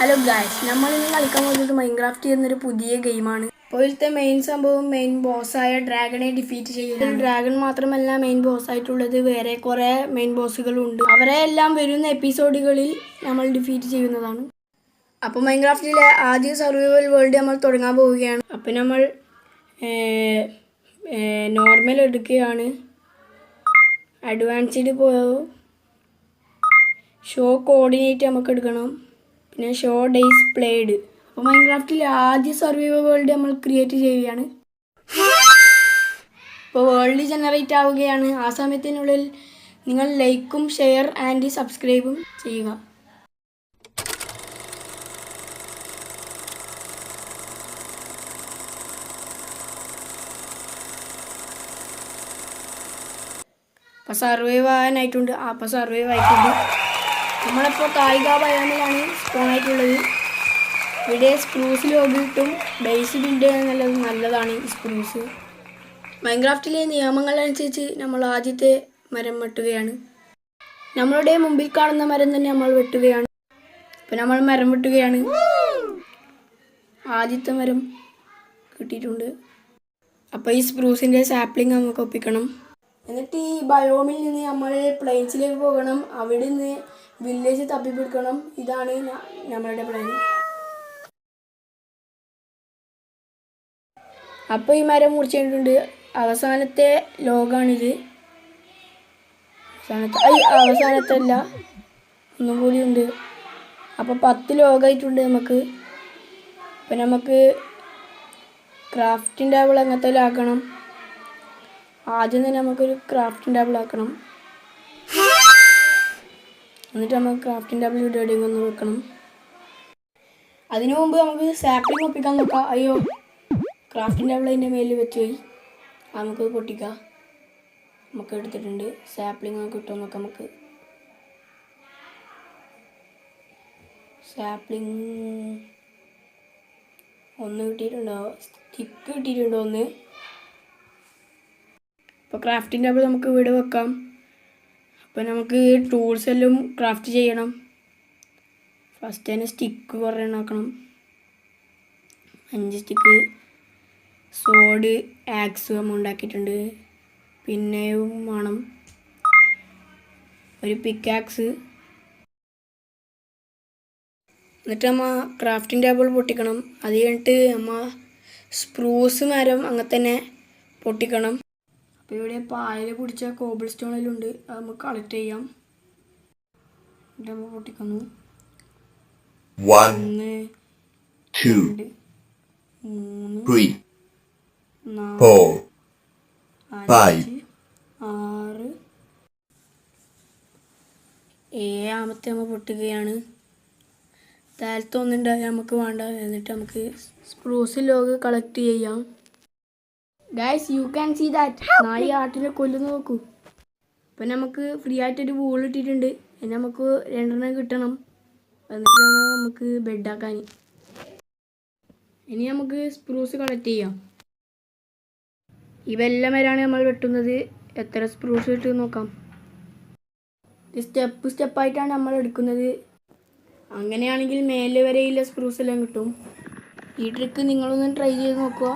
Hello guys, നമ്മൾ ഇന്ന് കളിക്കാൻ പോകുന്നത് മൈൻക്രാഫ്റ്റ് എന്നൊരു പുതിയ ഗെയിമാണ്. ഇപ്പോഴത്തെ മെയിൻ സംഭവം മെയിൻ ബോസ്സായ ഡ്രാഗണെ ഡിഫീറ്റ് ചെയ്യുന്നത്. ഡ്രാഗൺ മാത്രമല്ല മെയിൻ ബോസ് ആയിട്ടുള്ളത്, വേറെ കുറേ മെയിൻ ബോസ്സുകളുണ്ട്. അവരെ എല്ലാം വരുന്ന എപ്പിസോഡുകളിൽ നമ്മൾ ഡിഫീറ്റ് ചെയ്യുന്നതാണ്. അപ്പോൾ മൈൻക്രാഫ്റ്റിലെ ആദ്യ സർവൈവൽ വേൾഡ് നമ്മൾ തുടങ്ങാൻ പോവുകയാണ്. അപ്പോൾ നമ്മൾ നോർമൽ എടുക്കുകയാണ്. അഡ്വാൻസ്ഡ് ഷോ കോർഡിനേറ്റ് നമുക്ക് എടുക്കണം. പിന്നെ ഷോ ഡേയ്സ് പ്ലേഡ്. അപ്പോൾ മൈൻക്രാഫ്റ്റിൽ ആദ്യ സർവൈവൽ വേൾഡ് നമ്മൾ ക്രിയേറ്റ് ചെയ്യുകയാണ്. ഇപ്പോൾ വേൾഡ് ജനറേറ്റ് ആവുകയാണ്. ആ സമയത്തിനുള്ളിൽ നിങ്ങൾ ലൈക്കും ഷെയർ ആൻഡ് സബ്സ്ക്രൈബും ചെയ്യുക. അപ്പോൾ സർവൈവ് ആവാനായിട്ടുണ്ട്. അപ്പോൾ സർവൈവ് ആയിട്ടുണ്ട്. നമ്മളിപ്പോൾ കായിക ബയോമിലാണ് സ്പോൺ ആയിട്ടുള്ളത്. ഇവിടെ സ്പ്രൂസ് ലോഗ് കിട്ടും. ബേസ് ബിൽഡ് ചെയ്യാൻ നല്ലതാണ് ഈ സ്പ്രൂസ്. മൈൻക്രാഫ്റ്റിലെ നിയമങ്ങളനുസരിച്ച് നമ്മൾ ആദ്യത്തെ മരം വെട്ടുകയാണ്. നമ്മളുടെ മുമ്പിൽ കാണുന്ന മരം തന്നെ നമ്മൾ വെട്ടുകയാണ്. അപ്പോൾ നമ്മൾ മരം വെട്ടുകയാണ്. ആദ്യത്തെ മരം കിട്ടിയിട്ടുണ്ട്. അപ്പോൾ ഈ സ്പ്രൂസിൻ്റെ സാപ്ലിംഗ് നമുക്ക് ഒപ്പിക്കണം. എന്നിട്ട് ഈ ബയോമിൽ നിന്ന് നമ്മൾ പ്ലെയിൻസിലേക്ക് പോകണം. അവിടെ നിന്ന് വില്ലേജ് തപ്പിപ്പിടിക്കണം. ഇതാണ് നമ്മളുടെ പ്ലാൻ. അപ്പോൾ ഈ മരം മുറിച്ചിട്ടുണ്ട്. അവസാനത്തെ ലോഗാണിത്. അവസാനത്തെ അല്ല, ഒന്നും കൂടി ഉണ്ട്. അപ്പോൾ 10 ലോഗായിട്ടുണ്ട് നമുക്ക്. അപ്പം നമുക്ക് ക്രാഫ്റ്റിംഗ് ടേബിൾ അങ്ങനത്തെ ആക്കണം. ആദ്യം തന്നെ നമുക്കൊരു ക്രാഫ്റ്റിംഗ് ടേബിൾ ആക്കണം. എന്നിട്ട് നമുക്ക് ക്രാഫ്റ്റിംഗ് ടേബിൾ എവിടെയെങ്കിലും ഒന്ന് വെക്കണം. അതിനു മുമ്പ് നമുക്ക് സാപ്ലിംഗ് ഒപ്പിക്കാൻ നോക്കാം. അയ്യോ, ക്രാഫ്റ്റിംഗ് ടേബിൾ അതിൻ്റെ മേലിൽ വെച്ച് പോയി. നമുക്ക് പൊട്ടിക്കാം. നമുക്ക് എടുത്തിട്ടുണ്ട്. സാപ്ലിംഗ് കിട്ടുമോ നോക്കാം. നമുക്ക് സാപ്ലിംഗ് ഒന്ന് കിട്ടിയിട്ടുണ്ടോ? സ്റ്റിക്ക് കിട്ടിയിട്ടുണ്ടോ ഒന്ന്? അപ്പോൾ ക്രാഫ്റ്റിംഗ് ടേബിൾ നമുക്ക് ഇവിടെ വെക്കാം. അപ്പോൾ നമുക്ക് ടൂൾസ് എല്ലാം ക്രാഫ്റ്റ് ചെയ്യണം. ഫസ്റ്റ് തന്നെ സ്റ്റിക്ക് കുറേ ഉണ്ടാക്കണം. 5 സ്റ്റിക്ക്. സോഡ് ആക്സ് നമ്മൾ ഉണ്ടാക്കിയിട്ടുണ്ട്. പിന്നെയും വേണം ഒരു പിക്കാക്സ്. എന്നിട്ട് നമ്മൾ ക്രാഫ്റ്റിംഗ് ടേബിൾ പൊട്ടിക്കണം. അത് കഴിഞ്ഞിട്ട് നമ്മൾ സ്പ്രൂസ് മരം അങ്ങനെ തന്നെ പൊട്ടിക്കണം. അപ്പോൾ ഇവിടെ പായൽ പിടിച്ച കോബിൾ സ്റ്റോണിലുണ്ട്. അത് നമുക്ക് കളക്ട് ചെയ്യാം. നമ്മൾ പൊട്ടിക്കുന്നു. 1 2 3 4 5 6 7 നമ്മൾ പൊട്ടുകയാണ്. താഴത്തെ ഒന്നുണ്ടായി നമുക്ക് വേണ്ട. എന്നിട്ട് നമുക്ക് സ്പ്രൂസ് ലോഗ് കളക്ട് ചെയ്യാം. Guys, you can see that. നായി ആട്ടിനെ കൊല്ലുന്നു നോക്കൂ. അപ്പം നമുക്ക് ഫ്രീ ആയിട്ടൊരു വൂൾ ഇട്ടിട്ടുണ്ട്. ഇനി നമുക്ക് 2 കിട്ടണം. എന്നിട്ട് നമുക്ക് ബെഡാക്കാൻ. ഇനി നമുക്ക് സ്പ്രൂസ് കളക്ട് ചെയ്യാം. ഇവെല്ലാം വരാണ് നമ്മൾ വെട്ടുന്നത്. എത്ര സ്പ്രൂസ് കിട്ടും നോക്കാം. സ്റ്റെപ്പായിട്ടാണ് നമ്മൾ എടുക്കുന്നത്. അങ്ങനെയാണെങ്കിൽ മേലെ വരെയുള്ള സ്പ്രൂസ് എല്ലാം കിട്ടും. ഈ ട്രിക്ക് നിങ്ങളൊന്ന് ട്രൈ ചെയ്ത് നോക്കുക.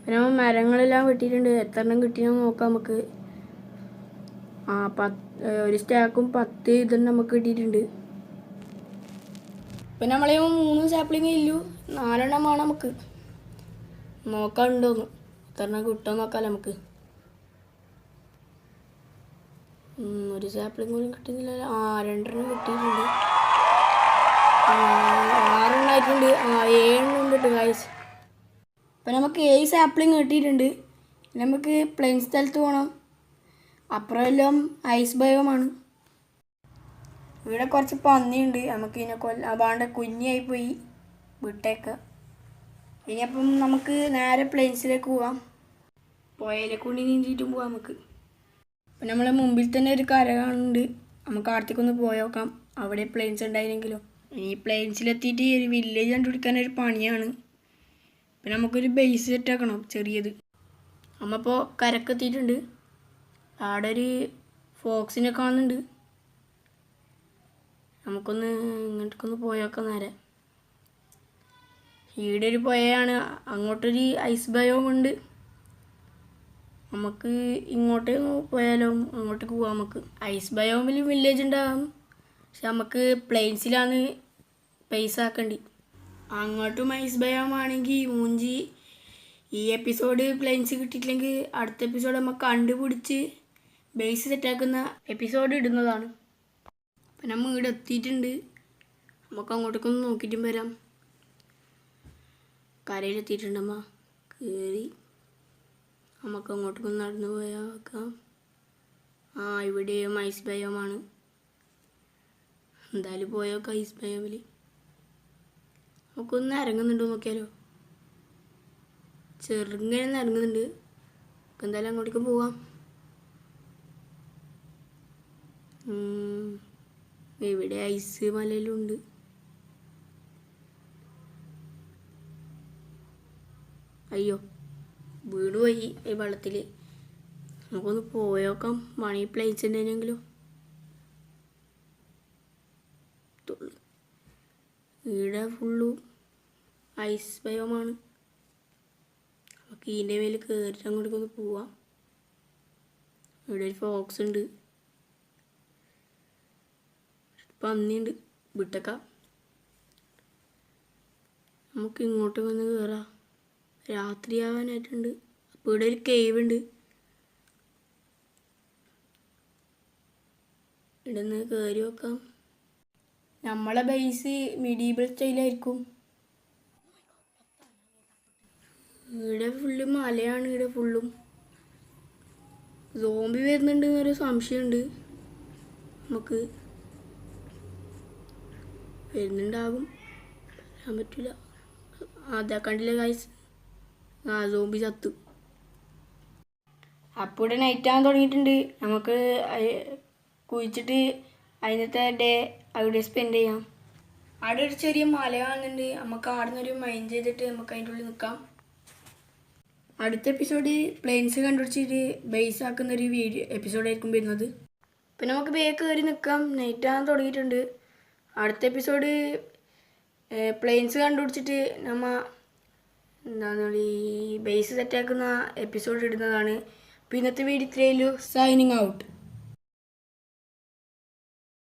പിന്നെ മരങ്ങളെല്ലാം വെട്ടിയിട്ടുണ്ട്. എത്ര എണ്ണം കിട്ടിയെന്ന് നോക്കാം നമുക്ക്. ഒരു സ്റ്റാക്കും 10 ഇതെണ്ണം നമുക്ക് കിട്ടിയിട്ടുണ്ട്. ഇപ്പം നമ്മളെ 3 സാപ്ലിംഗ് ഇല്ലു. 4 എണ്ണം വേണം നമുക്ക്. നോക്കാനുണ്ടോന്ന് എത്ര എണ്ണം കിട്ടുമെന്ന് നോക്കാമല്ലോ നമുക്ക്. ഒരു സാപ്ലിംഗ് പോലും കിട്ടുന്നില്ല. 2 എണ്ണം കിട്ടിയിട്ടുണ്ട്. 6 എണ്ണം ആയിട്ടുണ്ട്. 7 എണ്ണം ഉണ്ട് കേട്ടോ ഗൈസ്. അപ്പം നമുക്ക് 7 സാപ്ലിംഗ് കിട്ടിയിട്ടുണ്ട്. നമുക്ക് പ്ലെയിൻ സ്ഥലത്ത് പോകണം. അപ്പുറമെല്ലാം ഐസ് ബയോമാണ്. ഇവിടെ കുറച്ച് പന്നിയുണ്ട്, നമുക്ക് ഇതിനെ അതാണ്ട് കുഞ്ഞായി പോയി വിട്ടേക്ക. ഇനിയപ്പം നമുക്ക് നേരെ പ്ലെയിൻസിലേക്ക് പോവാം. പുഴയിലേക്ക് കൊണ്ട് നീന്തിയിട്ടും പോവാം നമുക്ക്. അപ്പം നമ്മളെ മുമ്പിൽ തന്നെ ഒരു കര കാണുന്നുണ്ട്, നമുക്ക് അടുത്തേക്കൊന്ന് പോയി നോക്കാം അവിടെ പ്ലെയിൻസ് ഉണ്ടായിരുന്നെങ്കിലോ. ഇനി പ്ലെയിൻസിലെത്തിയിട്ട് ഒരു വില്ലേജ് കണ്ടുപിടിക്കാനൊരു പണിയാണ്. പിന്നെ നമുക്കൊരു ബേസ് സെറ്റ് ആക്കണം ചെറിയത്. നമ്മളിപ്പോൾ കരക്കെത്തിയിട്ടുണ്ട്. അവിടെ ഒരു ഫോക്സിനെ കാണുന്നുണ്ട്, നമുക്കൊന്ന് ഇങ്ങോട്ടേക്കൊന്ന് പോയേക്കാം നേരെ. ഇവിടെ ഒരു പുഴയാണ്, അങ്ങോട്ടൊരു ഐസ് ബയോം ഉണ്ട്. നമുക്ക് ഇങ്ങോട്ട് പോയാലോ, അങ്ങോട്ടേക്ക് പോവാം. നമുക്ക് ഐസ് ബയോമിൽ വില്ലേജ് ഉണ്ടാകും, പക്ഷെ നമുക്ക് പ്ലെയിൻസിലാണ് പൈസ ആക്കേണ്ടി. അങ്ങോട്ടും ഐസ് ബയോമാണെങ്കിൽ മൂഞ്ചി. ഈ എപ്പിസോഡ് പ്ലെയിൻസ് കിട്ടിയിട്ടില്ലെങ്കിൽ അടുത്ത എപ്പിസോഡ് നമുക്ക് കണ്ടുപിടിച്ച് ബേസ് സെറ്റാക്കുന്ന എപ്പിസോഡ് ഇടുന്നതാണ്. അപ്പം നമ്മൾ ഇവിടെ എത്തിയിട്ടുണ്ട്, നമുക്ക് അങ്ങോട്ടേക്കൊന്ന് നോക്കിയിട്ടും വരാം. കരയിലെത്തിയിട്ടുണ്ട് അമ്മ, കയറി നമുക്ക് അങ്ങോട്ടേക്കൊന്ന് നടന്നു പോയാൽ നോക്കാം. ഇവിടെയും ഐസ് ബയോമാണ്, എന്തായാലും പോയോക്കാം ഐസ് ബയോമിൽ. നമുക്കൊന്ന് ഇറങ്ങുന്നുണ്ടോ നോക്കിയാലോ, ചെറുങ്ങനെ ഇറങ്ങുന്നുണ്ട്. എന്തായാലും അങ്ങോട്ടേക്ക് പോവാം. ഇവിടെ ഐസ് മലയിലുണ്ട്. അയ്യോ വീട് പോയി ഈ വെള്ളത്തിൽ. നമുക്കൊന്ന് പോയോക്കാം, മണി പ്ലേസ് ഉണ്ടെങ്കിലോ. ഇവിടെ ഫുള്ളും ഐസ് ബയോമാണ്, നമുക്ക് ഇതിൻ്റെ മേലെ കയറിയിട്ട് അങ്ങോട്ടേക്കൊന്ന് പോവാം. ഇവിടെ ഒരു ഫോക്സ് ഉണ്ട്, പന്നിയുണ്ട്, വിട്ടേക്കാം. നമുക്ക് ഇങ്ങോട്ട് വന്ന് കയറാം. രാത്രിയാവാനായിട്ടുണ്ട്. അപ്പോൾ ഇവിടെ ഒരു കേവ് ഉണ്ട്, ഇവിടെ നിന്ന് കയറി നോക്കാം. നമ്മളെ ബേസ് മിഡീവൽ സ്റ്റൈലായിരിക്കും. ഇവിടെ ഫുള്ള് മലയാണ്, ഇവിടെ ഫുള്ളും സോംബി വരുന്നുണ്ട് എന്നൊരു സംശയമുണ്ട്. നമുക്ക് വരുന്നുണ്ടാകും, പറയാൻ പറ്റില്ല. അതാ കണ്ടില്ല ഗൈസ്, സോംബി ചത്തു. അപ്പോൾ ഇവിടെ നൈറ്റ് ആകാൻ തുടങ്ങിയിട്ടുണ്ട്. നമുക്ക് കുഴിച്ചിട്ട് അതിനത്തെ ഡേ അവിടെ സ്പെൻഡ് ചെയ്യാം. അവിടെ ഒരു ചെറിയ മല കാണുന്നുണ്ട്, നമുക്ക് അവിടെ നിന്നൊരു മൈൻഡ് ചെയ്തിട്ട് നമുക്ക് അതിൻ്റെ ഉള്ളിൽ നിൽക്കാം. അടുത്ത എപ്പിസോഡ് പ്ലെയിൻസ് കണ്ടുപിടിച്ചിട്ട് ബേസ് ആക്കുന്ന ഒരു എപ്പിസോഡായിരിക്കും വരുന്നത്. പിന്നെ നമുക്ക് വേഗം കയറി നിൽക്കാം, നൈറ്റ് ആകാൻ തുടങ്ങിയിട്ടുണ്ട്. അടുത്ത എപ്പിസോഡ് പ്ലെയിൻസ് കണ്ടുപിടിച്ചിട്ട് നമ്മൾ ഈ ബേസ് സെറ്റാക്കുന്ന എപ്പിസോഡ് ഇടുന്നതാണ്. അപ്പോൾ ഇന്നത്തെ വീഡിയോ ഇത്രയേ ഉള്ളൂ. Signing out.